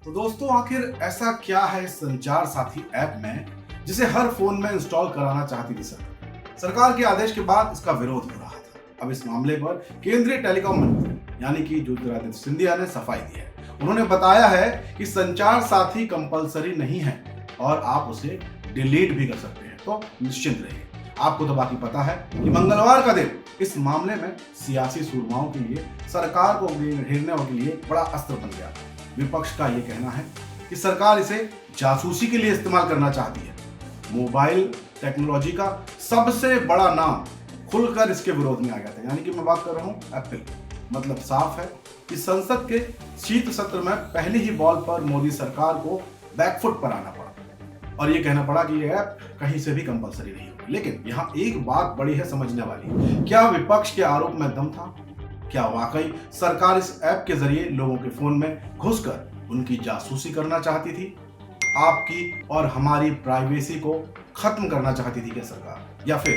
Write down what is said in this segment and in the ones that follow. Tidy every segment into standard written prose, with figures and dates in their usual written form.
तो दोस्तों आखिर ऐसा क्या है इस संचार साथी ऐप में जिसे हर फोन में इंस्टॉल कराना चाहती थी सरकार। सरकार के आदेश के बाद इसका विरोध हो रहा था। अब इस मामले पर केंद्रीय टेलीकॉम मंत्री यानी कि ज्योतिरादित्य सिंधिया ने सफाई दी है। उन्होंने बताया है कि संचार साथी कंपलसरी नहीं है और आप उसे डिलीट भी कर सकते हैं, तो निश्चिंत रहिए। आपको तो बाकी पता है कि मंगलवार का दिन इस मामले में सियासी सुरमाओं के लिए, सरकार को घेरने के लिए बड़ा अस्त्र बन गया। विपक्ष का यह कहना है कि सरकार इसे जासूसी के लिए इस्तेमाल करना चाहती है। मोबाइल टेक्नोलॉजी का सबसे बड़ा नाम खुलकर इसके विरोध में आ गया था, यानी कि मैं बात कर रहा हूं एप्पल। मतलब साफ है कि संसद के शीत सत्र में पहली ही बॉल पर मोदी सरकार को बैकफुट पर आना पड़ा और ये कहना पड़ा कि ये ऐप कहीं से भी कंपलसरी नहीं होगी। लेकिन यहाँ एक बात बड़ी है समझने वाली, क्या विपक्ष के आरोप में दम था? क्या वाकई सरकार इस ऐप के जरिए लोगों के फोन में घुसकर उनकी जासूसी करना चाहती थी? आपकी और हमारी प्राइवेसी को खत्म करना चाहती थी क्या सरकार? या फिर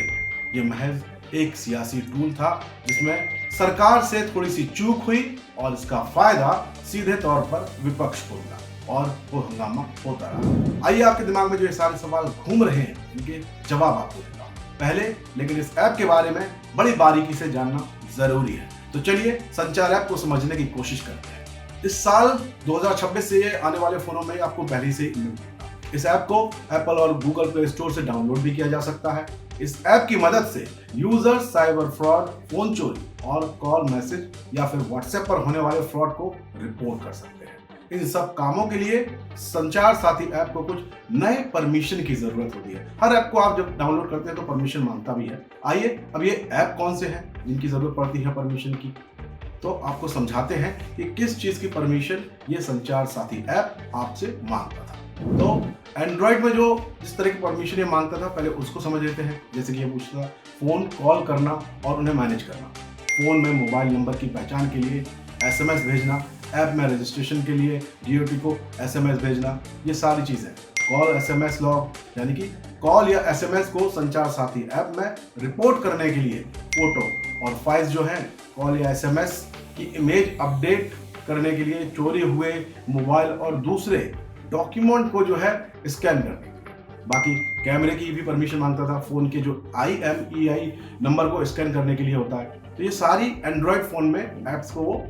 ये महज एक सियासी टूल था जिसमें सरकार से थोड़ी सी चूक हुई और इसका फायदा सीधे तौर पर विपक्ष को मिला और वो हंगामा होता रहा? आइए आपके दिमाग में जो ये सारे सवाल घूम रहे हैं इनके जवाब आपको देता हूं। पहले लेकिन इस ऐप के बारे में बड़ी बारीकी से जानना जरूरी है, तो चलिए संचार ऐप को समझने की कोशिश करते हैं। इस साल 2026 से ये आने वाले फोनों में आपको पहले से ही मिलेगा। इस ऐप को एप्पल और गूगल प्ले स्टोर से डाउनलोड भी किया जा सकता है। इस ऐप की मदद से यूजर साइबर फ्रॉड, फोन चोरी और कॉल मैसेज या फिर व्हाट्सएप पर होने वाले फ्रॉड को रिपोर्ट कर सकते हैं। इन सब कामों के लिए संचार साथी ऐप को कुछ नए परमिशन की जरूरत होती है। हर ऐप को आप जब डाउनलोड करते हैं तो परमिशन मांगता भी है। आइए अब ये ऐप कौन से हैं जिनकी जरूरत पड़ती है परमिशन की, तो आपको समझाते हैं कि किस चीज की परमिशन ये संचार साथी ऐप आपसे मांगता था। तो एंड्रॉइड में जो जिस तरह की परमिशन ये मांगता था पहले उसको समझ लेते हैं। जैसे कि ये पूछता था फोन कॉल करना और उन्हें मैनेज करना, फोन में मोबाइल नंबर की पहचान के लिए एसएमएस भेजना, ऐप में रजिस्ट्रेशन के लिए डीओटी को एसएमएस भेजना, ये सारी चीजें। कॉल एसएमएस लॉग यानी कि कॉल या एसएमएस को संचार साथी ऐप में रिपोर्ट करने के लिए फोटो और फाइल्स जो हैं कॉल या एसएमएस की इमेज अपडेट करने के लिए चोरी हुए मोबाइल और दूसरे डॉक्यूमेंट को जो है स्कैन करने के लिए। बाकी कैमरे की भी परमिशन मांगता था, फोन के जो IMEI नंबर को स्कैन करने के लिए होता है। तो ये सारी एंड्रॉइड फोन में ऐप्स को वो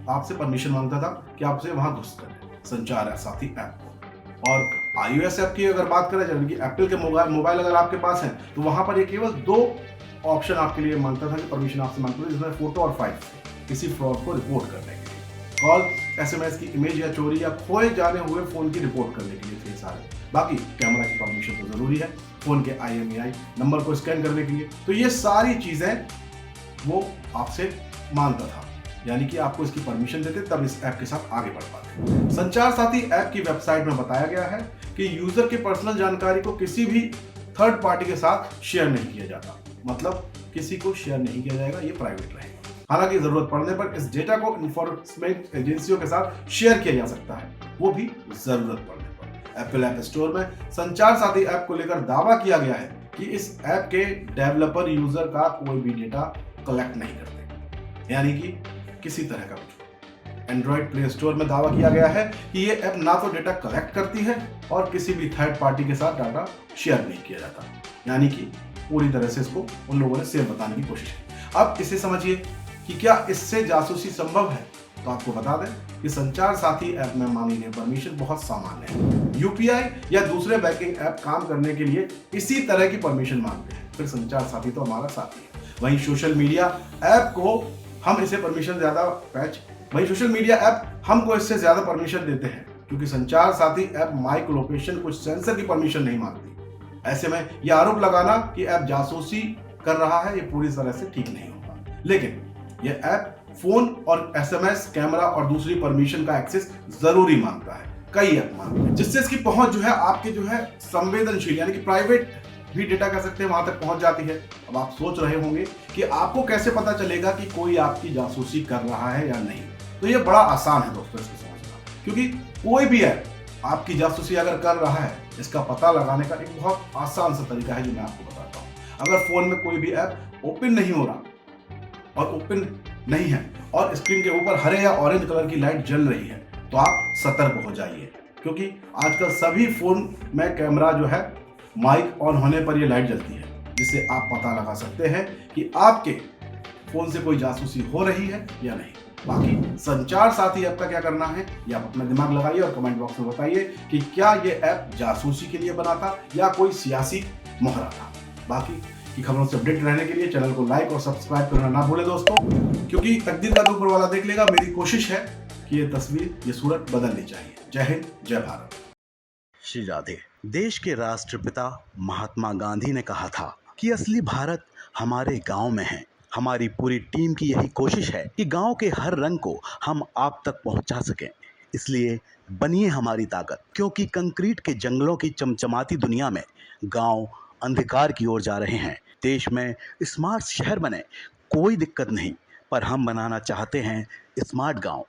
आपसे परमिशन मांगता था कि आपसे वहां घुस कर संचार साथी ऐप को। और iOS ऐप की अगर बात करें, यानी कि एप्पल के मोबाइल अगर आपके पास है तो वहां पर ये केवल 2 ऑप्शन आपके लिए मांगता था कि परमिशन आपसे मांगता था, जिसमें फोटो और फाइल किसी फ्रॉड को रिपोर्ट करने के लिए, कॉल एसएमएस की इमेज या चोरी या खोए जाने हुए फोन की रिपोर्ट करने के लिए थे सारे। बाकी कैमरा की परमिशन तो जरूरी है, फोन के IMEI नंबर को स्कैन करने के लिए। तो ये सारी चीजें वो आपसे मांगता था, यानी कि आपको इसकी परमिशन देते तब इस ऐप के साथ आगे बढ़ पाते। संचार साथी ऐप की वेबसाइट में बताया गया है कि यूजर की पर्सनल जानकारी को किसी भी थर्ड पार्टी के साथ शेयर नहीं किया जाता। मतलब किसी को शेयर नहीं किया जाएगा, ये प्राइवेट रहेगा। हालांकि जरूरत पड़ने पर इस डेटा को इन्फोर्समेंट एजेंसियों के साथ शेयर किया जा सकता है, वो भी जरूरत पड़ने पर। एप्पल ऐप स्टोर में संचार साथी ऐप को लेकर दावा किया गया है कि इस ऐप के डेवलपर यूजर का कोई भी डेटा कलेक्ट नहीं करते, यानी कि किसी तरह का कुछ। एंड्रॉइड प्ले स्टोर में दावा किया गया है कि ये ऐप ना तो डेटा कलेक्ट करती है और किसी भी थर्ड पार्टी के साथ डाटा शेयर नहीं किया जाता, यानी कि पूरी तरह से इसको उन लोगों ने सेफ बताने की कोशिश की। अब इसे समझिए कि क्या इससे जासूसी संभव है, तो आपको बता दें कि संचार साथी ऐप में मांगी गई परमिशन बहुत सामान्य है। यूपीआई या दूसरे बैंकिंग ऐप काम करने के लिए इसी तरह की परमिशन मांगते हैं, फिर संचार साथी तो हमारा साथी है। वहीं सोशल मीडिया ऐप को हम इसे परमिशन सोशल मीडिया ऐप हमको इससे ज्यादा परमिशन देते हैं, क्योंकि संचार साथी ऐप माइक लोकेशन कुछ सेंसर की परमिशन नहीं मांगती। ऐसे में यह आरोप लगाना कि ऐप जासूसी कर रहा है, ये पूरी तरह से ठीक नहीं होगा। लेकिन यह ऐप फोन और एसएमएस, कैमरा और दूसरी परमिशन का एक्सेस जरूरी मांगता है, कई ऐप मांगते हैं, जिससे इसकी पहुंच जो है आपके जो है संवेदनशील यानी कि प्राइवेट भी डेटा कह सकते हैं वहां तक पहुंच जाती है। अब आप सोच रहे होंगे कि आपको कैसे पता चलेगा कि कोई आपकी जासूसी कर रहा है या नहीं। तो ये बड़ा आसान है दोस्तों इसको समझना, क्योंकि कोई भी ऐप आपकी जासूसी अगर कर रहा है इसका पता लगाने का एक बहुत आसान सा तरीका है जो मैं आपको बताता हूँ। अगर फोन में कोई भी ऐप ओपन नहीं हो रहा और ओपन नहीं है और स्क्रीन के ऊपर हरे या ऑरेंज कलर की लाइट जल रही है, तो आप सतर्क हो जाइए, क्योंकि आजकल सभी फोन में कैमरा जो है माइक ऑन होने पर ये लाइट जलती है, जिससे आप पता लगा सकते हैं कि आपके फोन से कोई जासूसी हो रही है या नहीं। बाकी संचार साथी ऐप का क्या करना है ये आप अपना दिमाग लगाइए और कमेंट बॉक्स में बताइए कि क्या ये ऐप जासूसी के लिए बना था या कोई सियासी मोहरा था। बाकी की खबरों से अपडेट रहने के लिए चैनल को लाइक और सब्सक्राइब करना ना भूलें दोस्तों, क्योंकि तकदीर का ऊपर वाला देख लेगा। मेरी कोशिश है कि ये तस्वीर, ये सूरत बदलनी चाहिए। जय हिंद, जय भारत। श्री राधे। देश के राष्ट्रपिता महात्मा गांधी ने कहा था कि असली भारत हमारे गांव में है। हमारी पूरी टीम की यही कोशिश है कि गांव के हर रंग को हम आप तक पहुंचा सकें। इसलिए बनिए हमारी ताकत, क्योंकि कंक्रीट के जंगलों की चमचमाती दुनिया में गांव अंधकार की ओर जा रहे हैं। देश में स्मार्ट शहर बने, कोई दिक्कत नहीं, पर हम बनाना चाहते हैं स्मार्ट गांव।